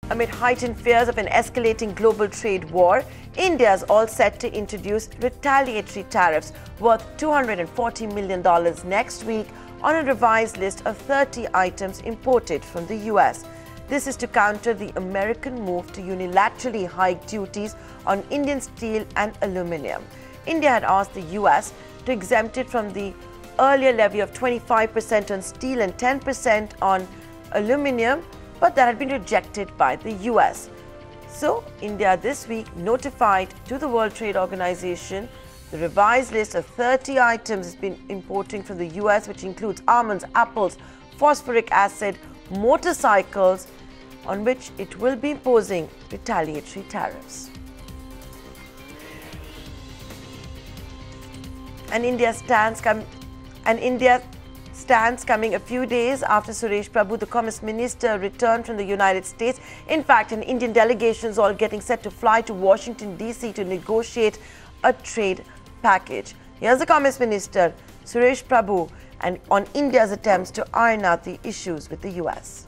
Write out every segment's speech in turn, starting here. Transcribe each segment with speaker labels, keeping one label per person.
Speaker 1: Amid heightened fears of an escalating global trade war, India is all set to introduce retaliatory tariffs worth $240 million next week on a revised list of 30 items imported from the US. This is to counter the American move to unilaterally hike duties on Indian steel and aluminium. India had asked the US to exempt it from the earlier levy of 25% on steel and 10% on aluminium, but that had been rejected by the US. So, India this week notified to the World Trade Organization the revised list of 30 items it's been importing from the US, which includes almonds, apples, phosphoric acid, motorcycles, on which it will be imposing retaliatory tariffs. And India stands coming a few days after Suresh Prabhu, the Commerce Minister, returned from the United States. In fact, an Indian delegation is all getting set to fly to Washington, D.C. to negotiate a trade package. Here's the Commerce Minister, Suresh Prabhu, and on India's attempts to iron out the issues with the U.S.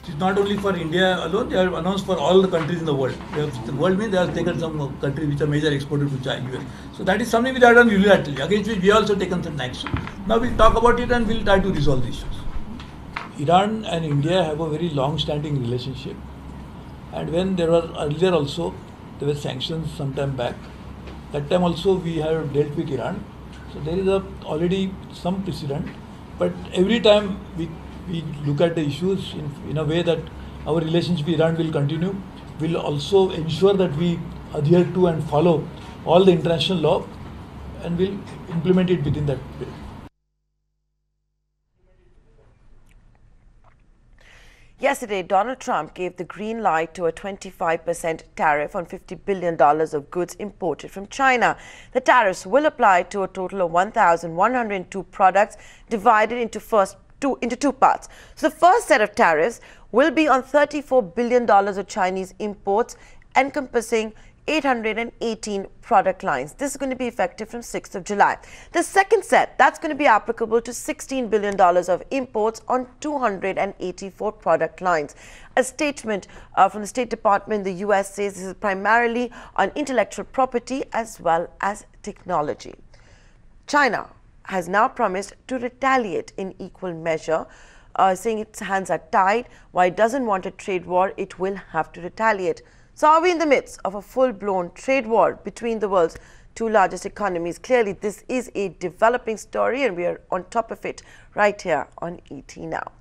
Speaker 2: It's not only for India alone, they have announced for all the countries in the world. The world means they have taken some countries which are major exporters to China, US. So that is something which they have done unilaterally, against which we also taken some action. Now we'll talk about it and we'll try to resolve the issues. Iran and India have a very long-standing relationship. And when there was earlier also, there were sanctions some time back. That time also we have dealt with Iran. So there is already some precedent. But every time we look at the issues in a way that our relationship with Iran will continue. We'll also ensure that we adhere to and follow all the international law, and we'll implement it within that period.
Speaker 1: Yesterday, Donald Trump gave the green light to a 25% tariff on $50 billion of goods imported from China. The tariffs will apply to a total of 1,102 products divided into two parts. So the first set of tariffs will be on $34 billion of Chinese imports, encompassing 818 product lines. This is going to be effective from 6th of July. The second set, that's going to be applicable to $16 billion of imports on 284 product lines. A statement from the State Department in the US says this is primarily on intellectual property as well as technology. China has now promised to retaliate in equal measure, saying its hands are tied. While it doesn't want a trade war, it will have to retaliate. So are we in the midst of a full-blown trade war between the world's two largest economies? Clearly, this is a developing story, and we are on top of it right here on ET Now.